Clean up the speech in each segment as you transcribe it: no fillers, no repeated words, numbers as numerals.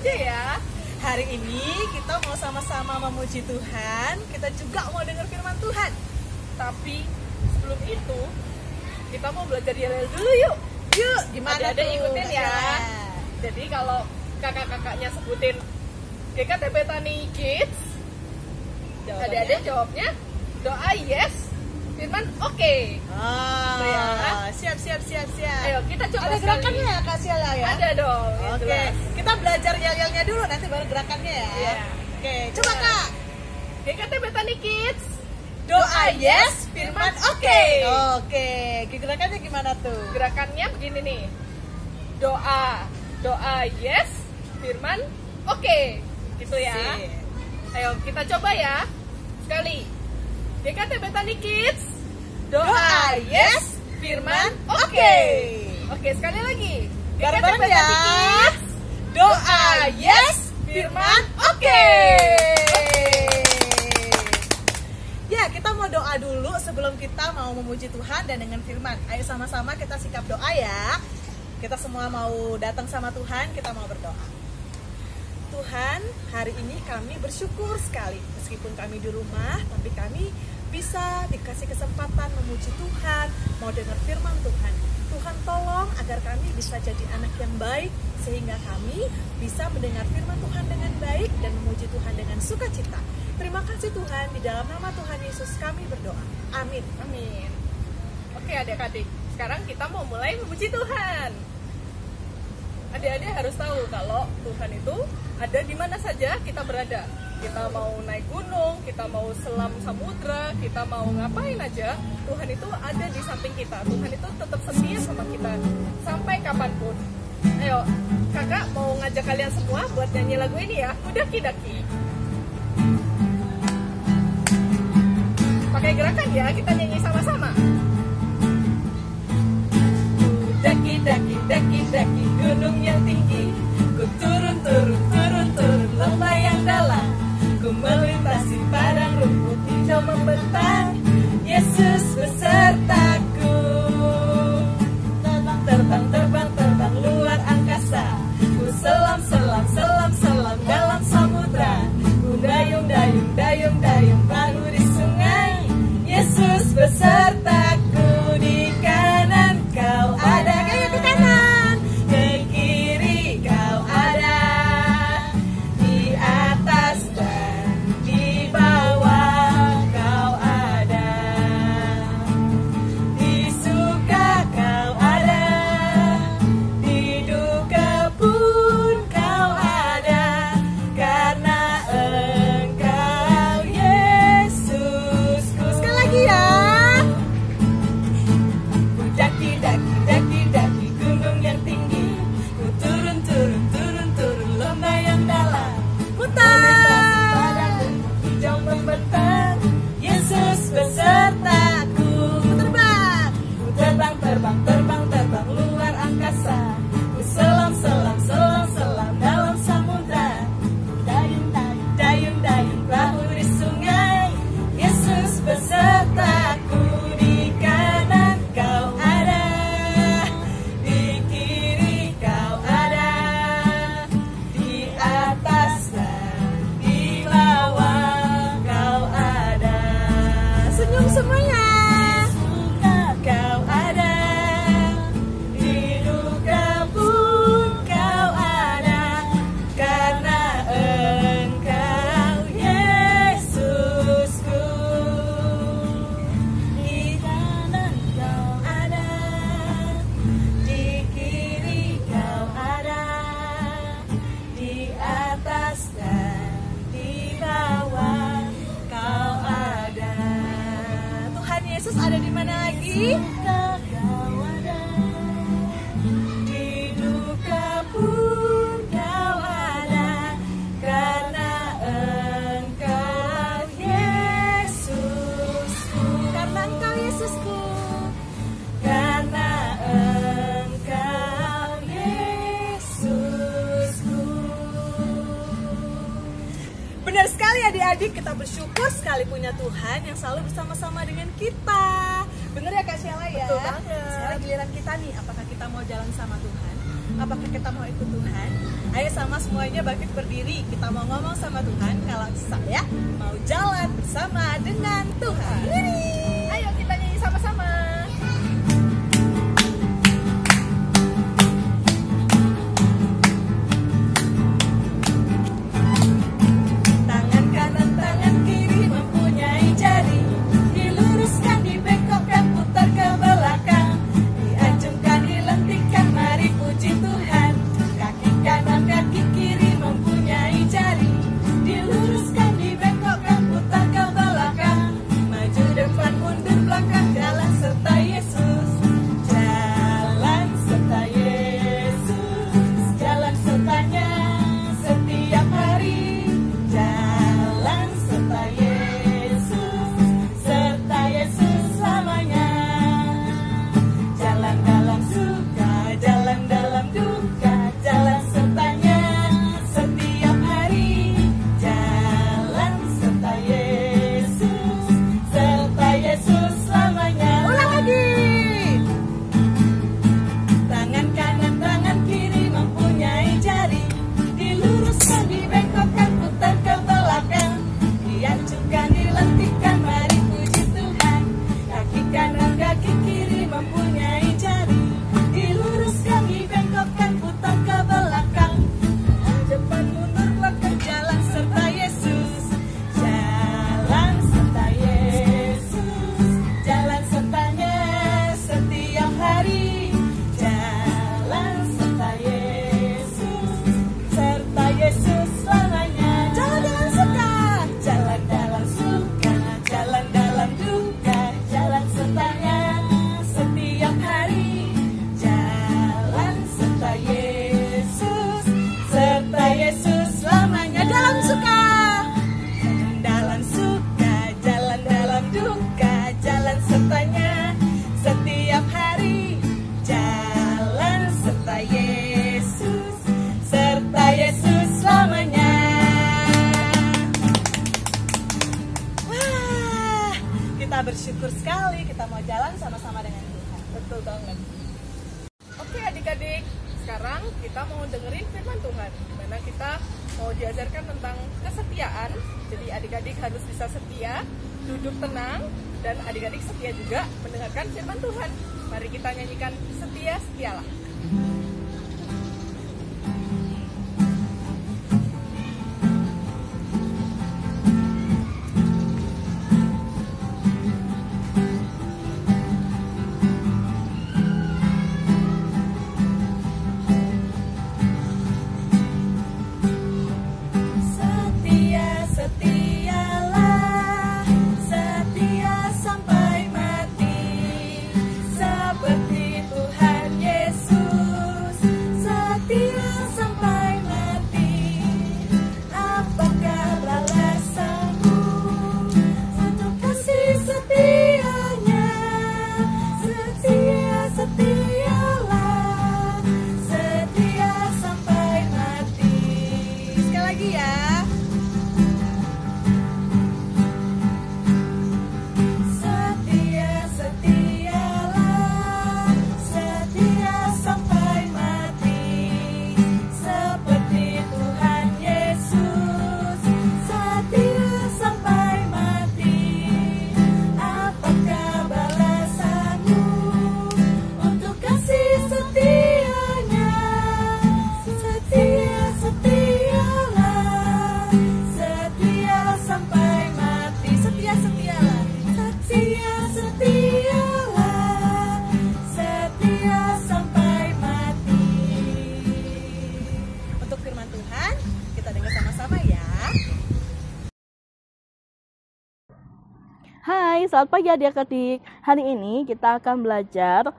aja ya. Hari ini kita mau sama-sama memuji Tuhan. Kita juga mau dengar firman Tuhan. Tapi sebelum itu kita mau belajar yel dulu yuk. Yuk, gimana Ada tuh? ikutin ya. Nah, Jadi kalau kakak-kakaknya sebutin GKTB Tani Kids, jawabannya? adik-adik jawabnya doa yes, firman oke. Oh, ya. siap. Ayo kita coba Ada sekali. gerakannya ya Kak Siala ya? Ada dong. yang Oke, jelas. kita belajar yel-yelnya dulu, nanti baru gerakannya ya. Iya. Oke, coba Iya. Kak. GKTB Tani Kids, Doa yes, firman oke. Oke, gerakannya gimana tuh? Gerakannya begini nih. Doa yes, firman oke. Gitu ya. Sip. Ayo kita coba ya. Sekali. GKTB Tani Kids, Doa yes, firman oke. oke. Oke, sekali lagi. Bareng-bareng GKTB ya. Tani Kids, Doa yes, firman oke. Ya, kita mau doa dulu sebelum kita mau memuji Tuhan dan dengan firman. Ayo sama-sama kita sikap doa ya. Kita semua mau datang sama Tuhan, kita mau berdoa. Tuhan, hari ini kami bersyukur sekali. Meskipun kami di rumah, tapi kami bisa dikasih kesempatan memuji Tuhan, mau dengar firman Tuhan. Tuhan tolong agar kami bisa jadi anak yang baik, sehingga kami bisa mendengar firman Tuhan dengan baik dan memuji Tuhan dengan sukacita. Terima kasih Tuhan, di dalam nama Tuhan Yesus kami berdoa. Amin. Amin. Oke adik-adik, sekarang kita mau mulai memuji Tuhan. Adik-adik harus tahu kalau Tuhan itu ada di mana saja kita berada. Kita mau naik gunung, kita mau selam samudra, kita mau ngapain aja, Tuhan itu ada di samping kita. Tuhan itu tetap setia sama kita sampai kapanpun. Ayo, kakak mau ngajak kalian semua buat nyanyi lagu ini ya, Kudaki-daki. Pakai gerakan ya, kita nyanyi sama-sama. Daki-daki, daki-daki gunung yang tinggi, ku turun lembah yang dalam, ku melintasi padang rumput hijau membentang, Yesus besertaku. Terbang luar angkasa, ku selam dalam samudra, ku dayung perahu di sungai, Yesus besertaku. Di kanan kau ada, kayak ke kanan, ke kiri kau ada, di atas dan di bawah kau ada, di suka kau ada, di duka pun kau ada, karena Engkau Yesusku. Sekali lagi ya. Daki-daki gunung yang tinggi, ku turun lembah yang dalam, ku melintasi padang rumput hijau membentang, Yesus besertaku. Ku terbang luar angkasa, ku selam dalam samudra, ku dayung perahu di sungai, Yesus besertaku. Di kanan kau ada, di kiri kau ada, di atas dan di bawah kau ada. Senyum semuanya. Di suka kau ada, di duka pun kau ada, karena Engkau Yesusku. Di kanan kau ada, di kiri kau ada, di atas dan di bawah kau ada. Tuhan Yesus ada di mana lagi? Kau ada, di duka pun kau ada, karena Engkau Yesusku. Karena Engkau Yesusku. Karena Engkau Yesusku. Benar sekali adik-adik, kita bersyukur sekali punya Tuhan yang selalu bersama-sama dengan kita. Benar ya Kak Sheila ya? Betul banget. Sekarang giliran kita nih, apakah kita mau jalan sama Tuhan? Apakah kita mau ikut Tuhan? Ayo sama semuanya bangkit berdiri. Kita mau ngomong sama Tuhan kalau saya mau jalan bersama dengan Tuhan. Ayo kita nyanyi sama-sama. Tangan kanan, tangan kiri mempunyai jari. Diluruskan, dibengkokkan, putar ke belakang. Diacungkan, dilentikkan, mari puji Tuhan. Kaki kanan, kaki kiri mempunyai jari. Diluruskan, dibengkokkan, putar ke belakang. Maju depan, mundur belakang, jalan serta Yesus. Jalan serta Yesus. Jalan sertanya setiap hari. Jalan serta Yesus. Serta Yesus selamanya. Jalan dalam suka, jalan dalam duka, jalan sertanya setiap hari. Jalan serta Yesus. Serta Yesus selamanya. Ulang lagi. Tangan kanan, tangan kiri mempunyai jari. Diluruskan, dibengkokkan, putar ke belakang. Diacungkan, dilentikkan, mari puji Tuhan. Kaki kanan, kaki kiri mempunyai jari. Diluruskan, dibengkokkan, putar ke belakang. Depan, mundur, belakang, jalan serta Yesus. Jalan serta Yesus. Jalan sertanya setiap hari. Jalan serta Yesus. Serta Yesus selamanya. Jalan dalam suka, jalan dalam suka, jalan dalam duka, jalan sertanya setiap hari. Jalan serta Yesus. Serta Yesus selamanya. Dalam suka, jalan dalam suka, jalan dalam duka, jalan sertanya setiap hari. Jalan serta Yesus. Serta Yesus selamanya. Wah, kita bersyukur sekali kita mau jalan sama-sama dengan Tuhan. Betul banget. Oke adik-adik, sekarang kita mau dengerin firman Tuhan, dimana kita mau diajarkan tentang kesetiaan. Jadi adik-adik harus bisa setia, duduk tenang, dan adik-adik setia juga mendengarkan firman Tuhan. Mari kita nyanyikan Setia Setialah. Setia, setialah, setia sampai mati, seperti Tuhan Yesus, setia sampai mati. Apakah balasanmu untuk kasih setianya? Setia, setialah, setia sampai mati. Sekali lagi ya. Setia, setialah, setia sampai mati, seperti Tuhan Yesus, setia sampai mati. Apakah balasanmu untuk kasih setianya? Setia, setialah, setia sampai mati. Setia, setialah, setia, setialah, setia sampai mati. Untuk firman Tuhan, kita dengar sama-sama ya. Hai, selamat pagi adik-adik. Hari ini kita akan belajar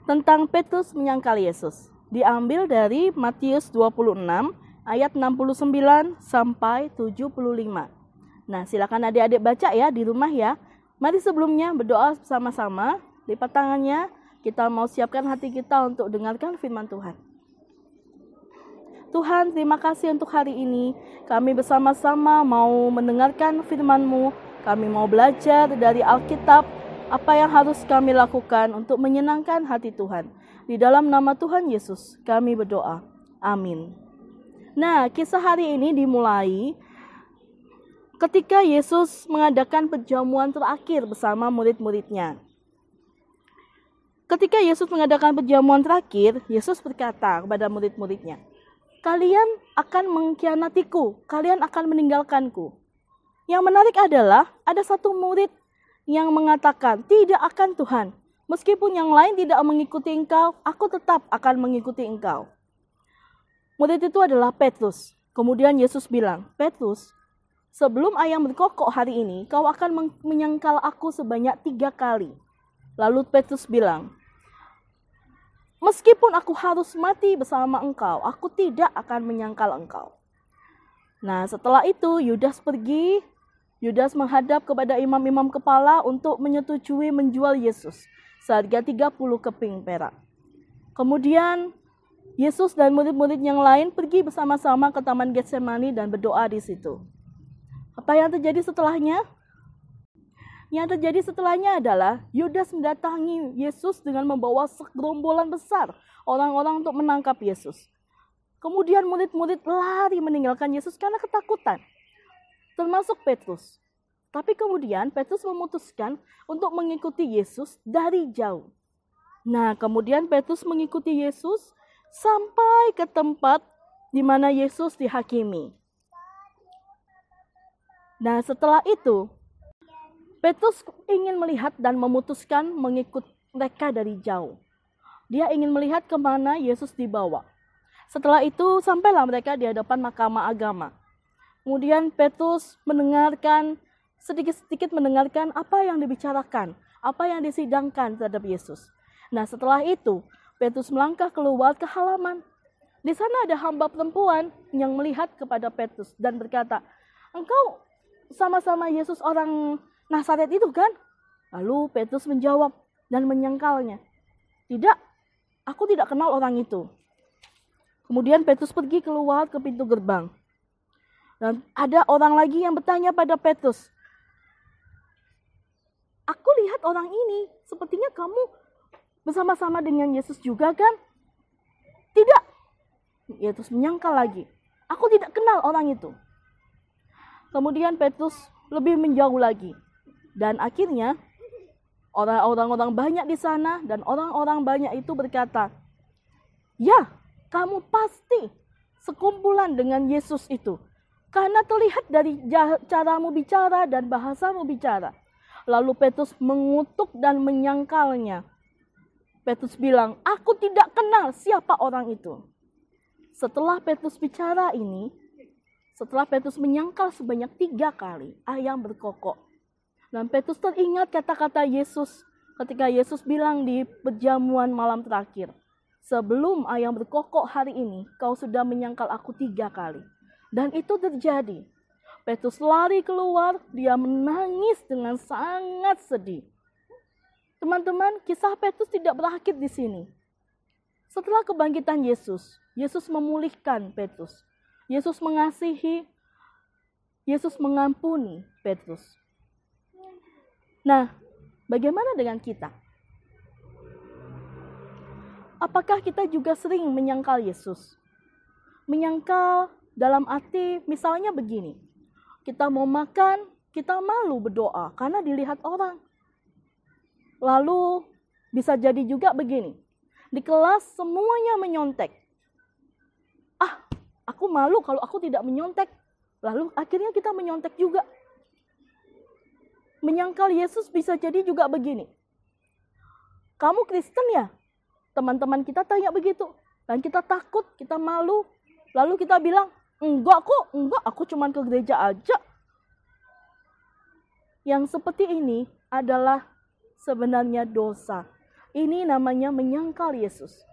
tentang Petrus menyangkal Yesus. Diambil dari Matius 26 ayat 69 sampai 75. Nah, silakan adik-adik baca ya di rumah ya. Mari sebelumnya berdoa bersama-sama, lipat tangannya, kita mau siapkan hati kita untuk dengarkan firman Tuhan. Tuhan, terima kasih untuk hari ini. Kami bersama-sama mau mendengarkan firman-Mu. Kami mau belajar dari Alkitab, apa yang harus kami lakukan untuk menyenangkan hati Tuhan. Di dalam nama Tuhan Yesus kami berdoa. Amin. Nah, kisah hari ini dimulai ketika Yesus mengadakan perjamuan terakhir bersama murid-muridnya. Ketika Yesus mengadakan perjamuan terakhir, Yesus berkata kepada murid-muridnya, "Kalian akan mengkhianatiku, kalian akan meninggalkanku." Yang menarik adalah ada satu murid yang mengatakan, "Tidak akan Tuhan, meskipun yang lain tidak mengikuti engkau, aku tetap akan mengikuti engkau." Murid itu adalah Petrus. Kemudian Yesus bilang, "Petrus, sebelum ayam berkokok hari ini, kau akan menyangkal aku sebanyak 3 kali." Lalu Petrus bilang, "Meskipun aku harus mati bersama engkau, aku tidak akan menyangkal engkau." Nah, setelah itu Yudas pergi. Yudas menghadap kepada imam-imam kepala untuk menyetujui menjual Yesus seharga 30 keping perak. Kemudian Yesus dan murid-murid yang lain pergi bersama-sama ke Taman Getsemani dan berdoa di situ. Apa yang terjadi setelahnya? Yang terjadi setelahnya adalah Yudas mendatangi Yesus dengan membawa segerombolan besar orang-orang untuk menangkap Yesus. Kemudian murid-murid lari meninggalkan Yesus karena ketakutan, termasuk Petrus. Tapi kemudian Petrus memutuskan untuk mengikuti Yesus dari jauh. Nah, kemudian Petrus mengikuti Yesus sampai ke tempat di mana Yesus dihakimi. Nah, setelah itu Petrus ingin melihat dan memutuskan mengikut mereka dari jauh. Dia ingin melihat kemana Yesus dibawa. Setelah itu sampailah mereka di hadapan mahkamah agama. Kemudian Petrus sedikit-sedikit mendengarkan apa yang dibicarakan, apa yang disidangkan terhadap Yesus. Nah, setelah itu Petrus melangkah keluar ke halaman. Di sana ada hamba perempuan yang melihat kepada Petrus dan berkata, "Engkau sama-sama Yesus orang Nazaret itu kan?" Lalu Petrus menjawab dan menyangkalnya, "Tidak, aku tidak kenal orang itu." Kemudian Petrus pergi keluar ke pintu gerbang. Dan ada orang lagi yang bertanya pada Petrus, "Aku lihat orang ini, sepertinya kamu bersama-sama dengan Yesus juga kan?" "Tidak." Petrus menyangkal lagi, "Aku tidak kenal orang itu." Kemudian Petrus lebih menjauh lagi. Dan akhirnya orang-orang banyak di sana dan orang-orang banyak itu berkata, "Ya, kamu pasti sekumpulan dengan Yesus itu. Karena terlihat dari caramu bicara dan bahasamu bicara." Lalu Petrus mengutuk dan menyangkalnya. Petrus bilang, "Aku tidak kenal siapa orang itu." Setelah Petrus bicara ini, setelah Petrus menyangkal sebanyak 3 kali, ayam berkokok. Dan Petrus teringat kata-kata Yesus ketika Yesus bilang di perjamuan malam terakhir, "Sebelum ayam berkokok hari ini, kau sudah menyangkal aku 3 kali." Dan itu terjadi. Petrus lari keluar, dia menangis dengan sangat sedih. Teman-teman, kisah Petrus tidak berakhir di sini. Setelah kebangkitan Yesus, Yesus memulihkan Petrus. Yesus mengasihi, Yesus mengampuni Petrus. Nah, bagaimana dengan kita? Apakah kita juga sering menyangkal Yesus? Menyangkal dalam arti misalnya begini, kita mau makan, kita malu berdoa karena dilihat orang. Lalu bisa jadi juga begini, di kelas semuanya menyontek. Aku malu kalau aku tidak menyontek. Lalu akhirnya kita menyontek juga. Menyangkal Yesus bisa jadi juga begini. "Kamu Kristen ya?" Teman-teman kita tanya begitu. Dan kita takut, kita malu. Lalu kita bilang, enggak, aku cuma ke gereja aja." Yang seperti ini adalah sebenarnya dosa. Ini namanya menyangkal Yesus.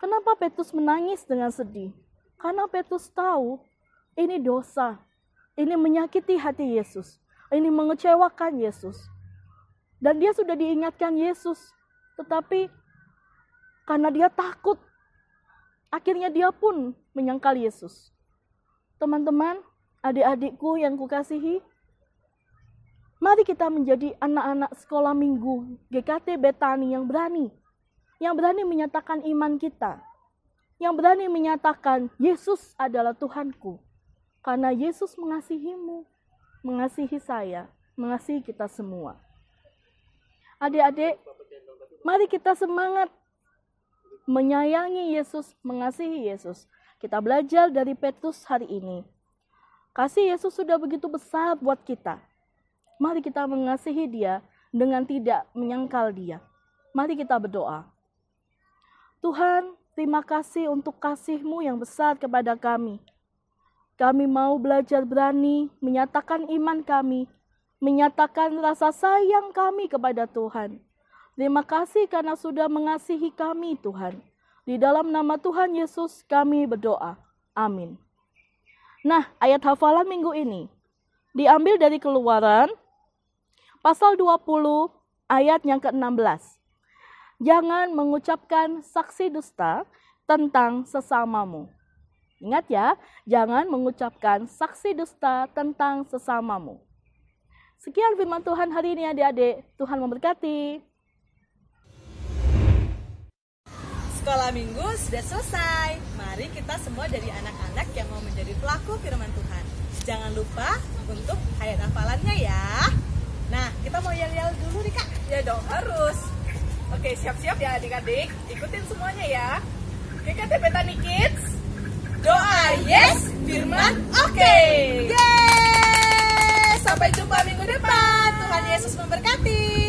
Kenapa Petrus menangis dengan sedih? Karena Petrus tahu ini dosa. Ini menyakiti hati Yesus. Ini mengecewakan Yesus. Dan dia sudah diingatkan Yesus. Tetapi karena dia takut, akhirnya dia pun menyangkal Yesus. Teman-teman, adik-adikku yang kukasihi, mari kita menjadi anak-anak sekolah minggu GKT Betani yang berani. yang berani menyatakan iman kita, yang berani menyatakan Yesus adalah Tuhanku. Karena Yesus mengasihimu, mengasihi saya, mengasihi kita semua. Adik-adik, mari kita semangat menyayangi Yesus, mengasihi Yesus. Kita belajar dari Petrus hari ini. Kasih Yesus sudah begitu besar buat kita. Mari kita mengasihi Dia dengan tidak menyangkal Dia. Mari kita berdoa. Tuhan, terima kasih untuk kasih-Mu yang besar kepada kami. Kami mau belajar berani menyatakan iman kami, menyatakan rasa sayang kami kepada Tuhan. Terima kasih karena sudah mengasihi kami, Tuhan. Di dalam nama Tuhan Yesus kami berdoa. Amin. Nah, ayat hafalan minggu ini diambil dari Keluaran pasal 20 ayat yang ke-16. Jangan mengucapkan saksi dusta tentang sesamamu. Ingat ya, jangan mengucapkan saksi dusta tentang sesamamu. Sekian firman Tuhan hari ini adik-adik. Tuhan memberkati. Sekolah minggu sudah selesai. Mari kita semua jadi anak-anak yang mau menjadi pelaku firman Tuhan. Jangan lupa untuk ayat hafalannya ya. Nah, kita mau yel-yel dulu nih Kak. Ya dong, harus. Oke, siap-siap ya adik-adik. Ikutin semuanya ya. GKT Petani Kids. Doa yes, firman oke. Yeay! Sampai jumpa minggu depan. Tuhan Yesus memberkati.